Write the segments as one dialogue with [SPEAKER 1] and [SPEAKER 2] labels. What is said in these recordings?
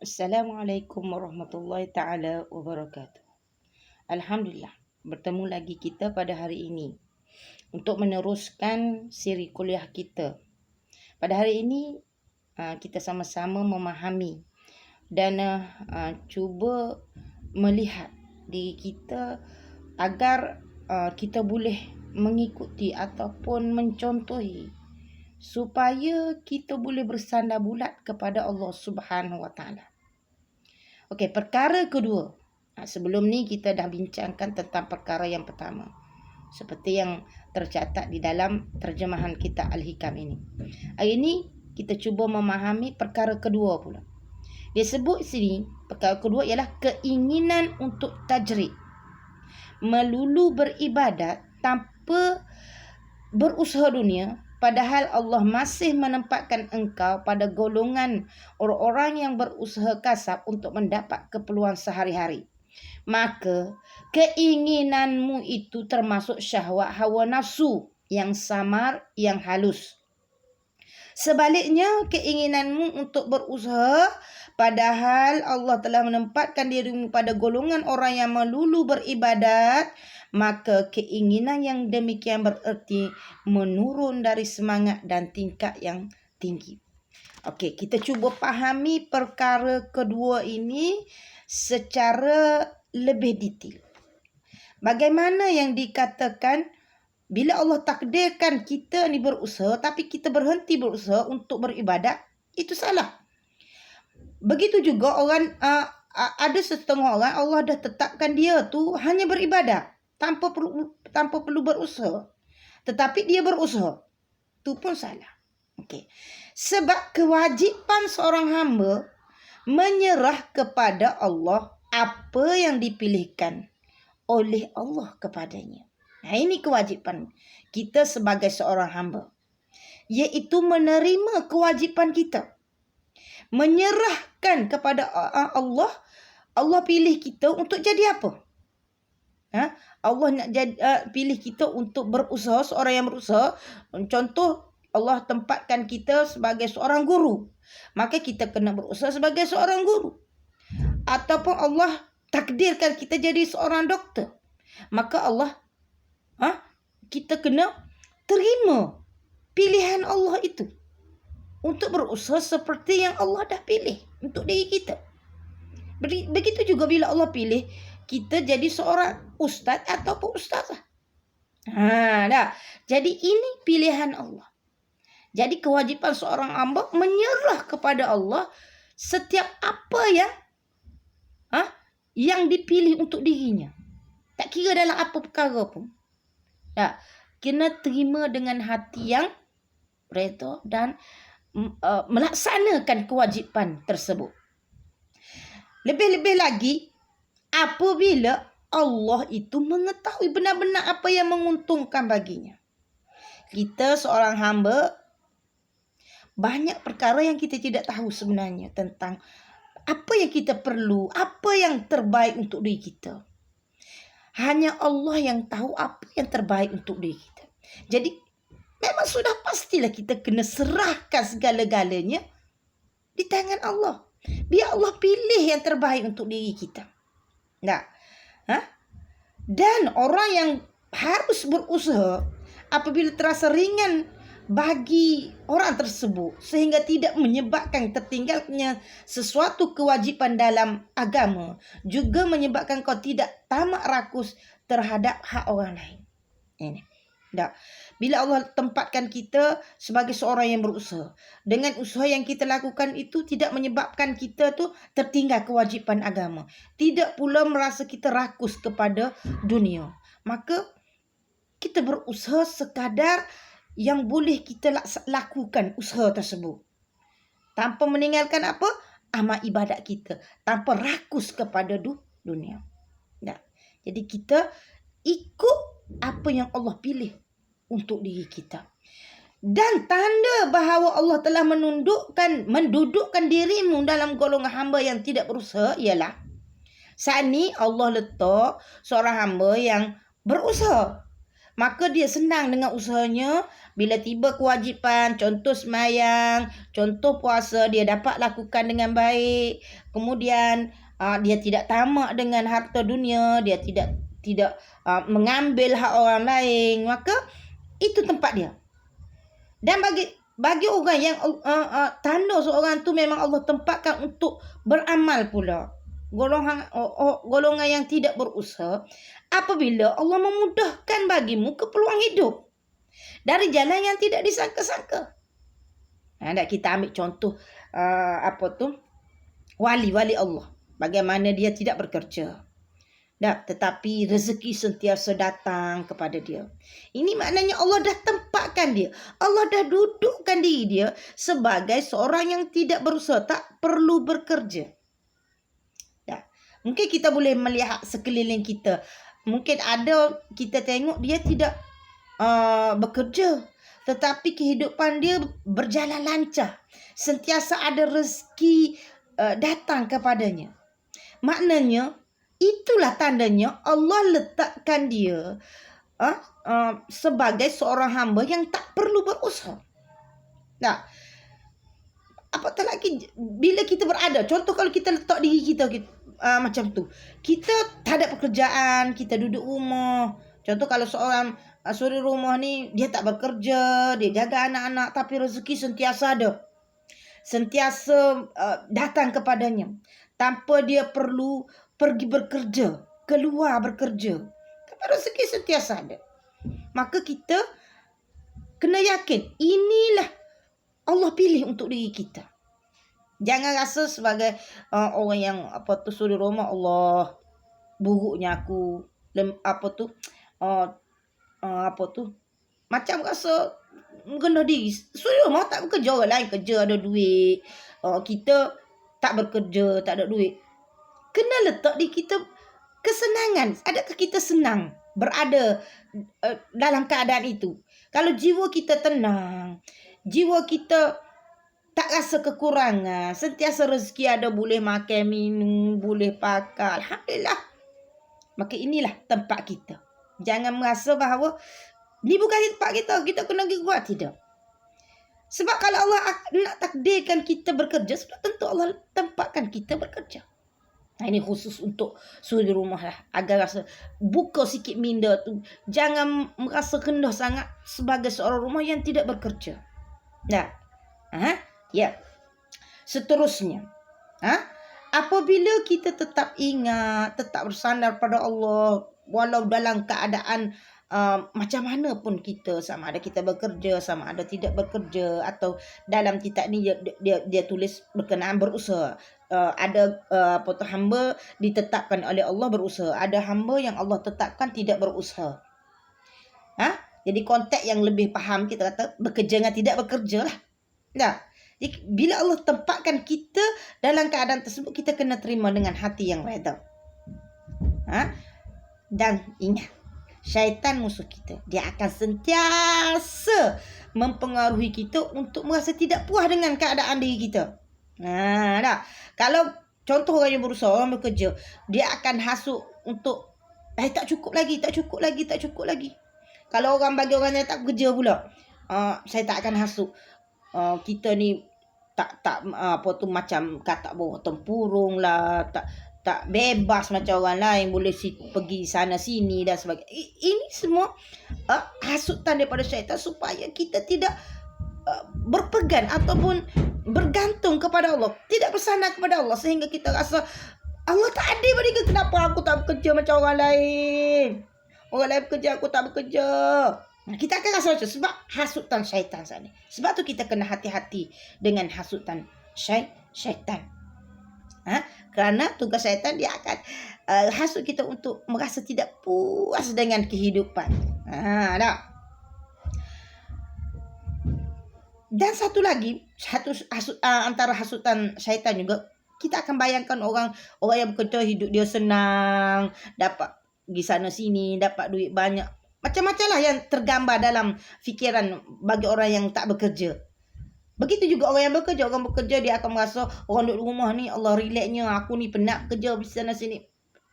[SPEAKER 1] Assalamualaikum warahmatullahi taala wabarakatuh. Alhamdulillah, bertemu lagi kita pada hari ini untuk meneruskan siri kuliah kita. Pada hari ini kita sama-sama memahami dan cuba melihat diri kita agar kita boleh mengikuti ataupun mencontohi supaya kita boleh bersandar bulat kepada Allah Subhanahu Wa Taala. Okey, perkara kedua. Sebelum ni kita dah bincangkan tentang perkara yang pertama. Seperti yang tercatat di dalam terjemahan kitab Al-Hikam ini. Hari ini kita cuba memahami perkara kedua pula. Dia sebut sini, perkara kedua ialah keinginan untuk tajrid. Melulu beribadat tanpa berusaha dunia, padahal Allah masih menempatkan engkau pada golongan orang-orang yang berusaha kasab untuk mendapat keperluan sehari-hari. Maka keinginanmu itu termasuk syahwat hawa nafsu yang samar, yang halus. Sebaliknya, keinginanmu untuk berusaha padahal Allah telah menempatkan dirimu pada golongan orang yang melulu beribadat, maka keinginan yang demikian bererti menurun dari semangat dan tingkat yang tinggi. Okey, kita cuba fahami perkara kedua ini secara lebih detail. Bagaimana yang dikatakan bila Allah takdirkan kita ni berusaha tapi kita berhenti berusaha untuk beribadat, itu salah. Begitu juga orang ada setengah orang Allah dah tetapkan dia tu hanya beribadat tanpa perlu berusaha. Tetapi dia berusaha. Tu pun salah. Okey. Sebab kewajipan seorang hamba menyerah kepada Allah apa yang dipilihkan oleh Allah kepadanya. Nah, ini kewajipan kita sebagai seorang hamba. Iaitu menerima kewajipan kita. Menyerahkan kepada Allah. Allah pilih kita untuk jadi apa? Allah nak pilih kita untuk berusaha, seorang yang berusaha. Contoh, Allah tempatkan kita sebagai seorang guru. Maka kita kena berusaha sebagai seorang guru. Ataupun Allah takdirkan kita jadi seorang doktor. Maka Allah kita kena terima pilihan Allah itu untuk berusaha seperti yang Allah dah pilih untuk diri kita. Begitu juga bila Allah pilih kita jadi seorang ustaz ataupun ustazah. Dah. Jadi ini pilihan Allah. Jadi kewajipan seorang hamba menyerah kepada Allah setiap apa yang dipilih untuk dirinya. Tak kira dalam apa perkara pun. Kena terima dengan hati yang redha dan melaksanakan kewajipan tersebut. Lebih-lebih lagi apabila Allah itu mengetahui benar-benar apa yang menguntungkan baginya. Kita seorang hamba, banyak perkara yang kita tidak tahu sebenarnya tentang apa yang kita perlu, apa yang terbaik untuk diri kita. Hanya Allah yang tahu apa yang terbaik untuk diri kita. Jadi memang sudah pastilah kita kena serahkan segala-galanya di tangan Allah. Biar Allah pilih yang terbaik untuk diri kita. Dan orang yang harus berusaha apabila terasa ringan bagi orang tersebut sehingga tidak menyebabkan tertinggalnya sesuatu kewajipan dalam agama, juga menyebabkan kau tidak tamak rakus terhadap hak orang lain. Ini. Bila Allah tempatkan kita sebagai seorang yang berusaha, dengan usaha yang kita lakukan itu tidak menyebabkan kita tu tertinggal kewajipan agama, tidak pula merasa kita rakus kepada dunia, maka kita berusaha sekadar yang boleh kita lakukan usaha tersebut tanpa meninggalkan apa? Amal ibadat kita, tanpa rakus kepada dunia. Jadi kita ikut apa yang Allah pilih untuk diri kita. Dan tanda bahawa Allah telah mendudukkan dirimu dalam golongan hamba yang tidak berusaha ialah saat ni Allah letak seorang hamba yang berusaha. maka dia senang dengan usahanya. Bila tiba kewajipan, contoh semayang, contoh puasa, dia dapat lakukan dengan baik. Kemudian dia tidak tamak dengan harta dunia, dia tidak mengambil hak orang lain. Maka itu tempat dia. Dan bagi orang yang tanda seorang tu memang Allah tempatkan untuk beramal pula. Golongan yang tidak berusaha, apabila Allah memudahkan bagimu keperluan hidup dari jalan yang tidak disangka-sangka. Kita ambil contoh wali-wali Allah, bagaimana dia tidak bekerja, tetapi rezeki sentiasa datang kepada dia. Ini maknanya Allah dah tempatkan dia, Allah dah dudukkan diri dia sebagai seorang yang tidak berusaha, tak perlu bekerja. Mungkin kita boleh melihat sekeliling kita. Mungkin ada kita tengok dia tidak bekerja, tetapi kehidupan dia berjalan lancar. Sentiasa ada rezeki datang kepadanya. Maknanya itulah tandanya Allah letakkan dia sebagai seorang hamba yang tak perlu berusaha. Apatah lagi bila kita berada, contoh kalau kita letak diri kita macam tu, kita tak ada pekerjaan, kita duduk rumah. Contoh kalau seorang suri rumah ni, dia tak bekerja, dia jaga anak-anak, tapi rezeki sentiasa ada, sentiasa datang kepadanya tanpa dia perlu pergi bekerja, keluar bekerja, tapi rezeki sentiasa ada. Maka kita kena yakin inilah Allah pilih untuk diri kita. Jangan rasa sebagai orang yang suri rumah, Allah buruknya aku, macam rasa rendah diri. Suri rumah tak bekerja, orang lain kerja ada duit, kita tak bekerja, tak ada duit. Kena letak di kita kesenangan. Adakah kita senang berada dalam keadaan itu? Kalau jiwa kita tenang, jiwa kita tak rasa kekurangan, sentiasa rezeki ada, boleh makan, minum, boleh pakai, alhamdulillah, maka inilah tempat kita. Jangan merasa bahawa ni bukan tempat kita, kita kena pergi buat. Tidak. Sebab kalau Allah nak takdirkan kita bekerja, sudah tentu Allah tempatkan kita bekerja. Ini khusus untuk suri rumah lah, agar rasa buka sikit minda tu. Jangan merasa rendah sangat sebagai seorang rumah yang tidak bekerja. Seterusnya, apabila kita tetap ingat, tetap bersandar pada Allah, walau dalam keadaan macam mana pun kita, sama ada kita bekerja, sama ada tidak bekerja, atau dalam kitab ni dia tulis berkenaan berusaha. Ada hamba ditetapkan oleh Allah berusaha, ada hamba yang Allah tetapkan tidak berusaha. Jadi konteks yang lebih faham, kita kata bekerja dengan tidak bekerja lah. Jadi bila Allah tempatkan kita dalam keadaan tersebut, kita kena terima dengan hati yang reda. Dan ingat, syaitan musuh kita, dia akan sentiasa mempengaruhi kita untuk merasa tidak puas dengan keadaan diri kita. Kalau contoh orang yang berusaha, orang bekerja, dia akan hasut untuk tak cukup lagi. Kalau bagi orang yang tak bekerja pula, saya tak akan hasut. Kita ni macam kata tempurung lah, tak bebas macam orang lain, boleh pergi sana sini dan sebagainya. Ini semua hasutan daripada syaitan supaya kita tidak berpegang ataupun bergantung kepada Allah, tidak bersandar kepada Allah, sehingga kita rasa Allah tak adil pada kita. Kenapa aku tak bekerja macam orang lain? Orang lain bekerja, aku tak bekerja. Kita akan rasa macam, sebab hasutan syaitan sana. Sebab tu kita kena hati-hati dengan hasutan syaitan. Kerana tugas syaitan, dia akan hasut kita untuk merasa tidak puas dengan kehidupan. Dan satu lagi, antara hasutan syaitan juga, kita akan bayangkan orang yang bekerja, hidup dia senang, dapat pergi sana sini, dapat duit banyak. Macam-macam lah yang tergambar dalam fikiran bagi orang yang tak bekerja. Begitu juga orang yang bekerja. Orang bekerja, dia akan merasa orang duduk rumah ni, Allah relaxnya, aku ni penat kerja di sana sini.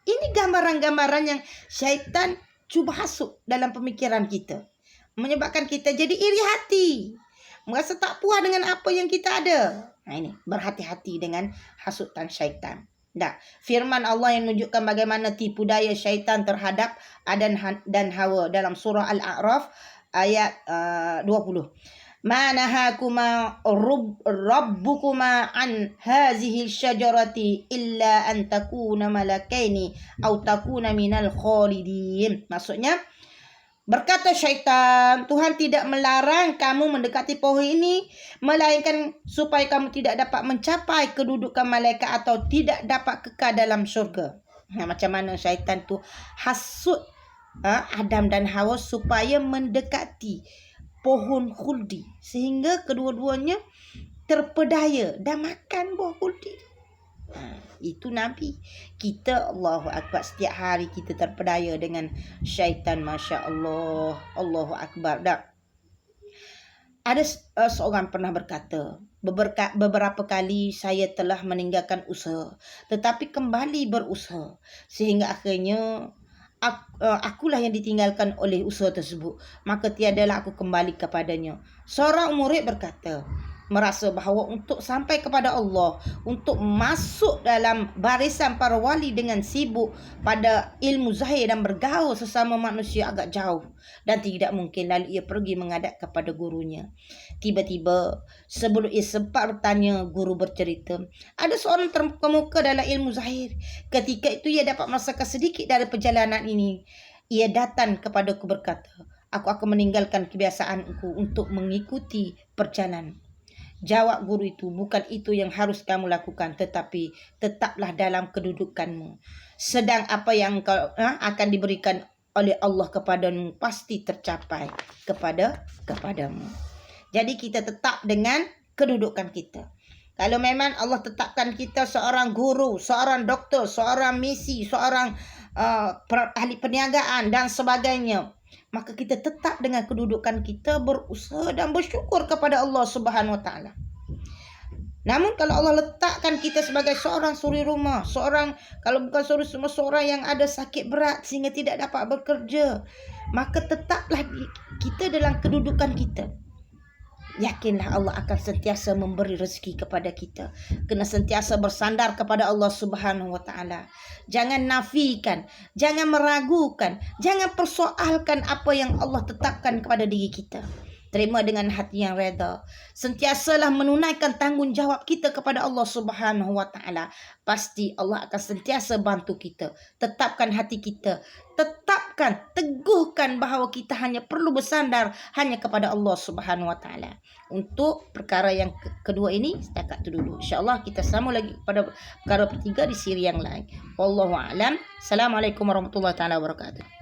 [SPEAKER 1] Ini gambaran-gambaran yang syaitan cuba hasut dalam pemikiran kita. Menyebabkan kita jadi iri hati. Merasa tak puas dengan apa yang kita ada. Nah ini, berhati-hati dengan hasutan syaitan. Dah, firman Allah yang menunjukkan bagaimana tipu daya syaitan terhadap Adam dan Hawa dalam surah Al-A'raf ayat 20. Ma nahakuma rabbukuma an hazihi syajarati illa an takuna malakaini aw takuna minal khalidin. Maksudnya, berkata syaitan, Tuhan tidak melarang kamu mendekati pohon ini, melainkan supaya kamu tidak dapat mencapai kedudukan malaikat atau tidak dapat kekal dalam syurga. Nah, macam mana syaitan tu hasut Adam dan Hawa supaya mendekati pohon khuldi, sehingga kedua-duanya terpedaya dan makan buah khuldi. Itu Nabi. Kita, Allahu Akbar, setiap hari kita terpedaya dengan syaitan. Masya Allah, Allahu Akbar. Dah. Ada seorang pernah berkata, beberapa kali saya telah meninggalkan usaha, tetapi kembali berusaha, sehingga akhirnya akulah yang ditinggalkan oleh usaha tersebut, maka tiadalah aku kembali kepadanya. Seorang murid berkata, merasa bahawa untuk sampai kepada Allah, untuk masuk dalam barisan para wali dengan sibuk pada ilmu zahir dan bergaul sesama manusia agak jauh dan tidak mungkin, lalu ia pergi menghadap kepada gurunya. Tiba-tiba sebelum ia sempat bertanya, guru bercerita, ada seorang terkemuka dalam ilmu zahir. Ketika itu ia dapat merasakan sedikit dari perjalanan ini. Ia datang kepadaku berkata, aku akan meninggalkan kebiasaanku untuk mengikuti perjalanan. Jawab guru itu, bukan itu yang harus kamu lakukan, tetapi tetaplah dalam kedudukanmu. Sedang apa yang kau akan diberikan oleh Allah kepadamu pasti tercapai kepadamu. Jadi kita tetap dengan kedudukan kita. Kalau memang Allah tetapkan kita seorang guru, seorang doktor, seorang misi, seorang ahli perniagaan dan sebagainya, maka kita tetap dengan kedudukan kita, berusaha dan bersyukur kepada Allah Subhanahu Wa Taala. Namun kalau Allah letakkan kita sebagai seorang suri rumah, kalau bukan suri rumah, seorang yang ada sakit berat sehingga tidak dapat bekerja, maka tetaplah kita dalam kedudukan kita. Yakinlah Allah akan sentiasa memberi rezeki kepada kita. Kena sentiasa bersandar kepada Allah Subhanahu Wa Taala. Jangan nafikan, jangan meragukan, jangan persoalkan apa yang Allah tetapkan kepada diri kita. Terima dengan hati yang reda. Sentiasalah menunaikan tanggungjawab kita kepada Allah Subhanahu Wa Taala. Pasti Allah akan sentiasa bantu kita. Tetapkan hati kita. Tetapkan, teguhkan bahawa kita hanya perlu bersandar hanya kepada Allah Subhanahu Wa Taala. Untuk perkara yang kedua ini, setakat itu dulu. InsyaAllah kita sambung lagi pada perkara ketiga di siri yang lain. Wallahu a'lam. Assalamualaikum warahmatullahi wabarakatuh.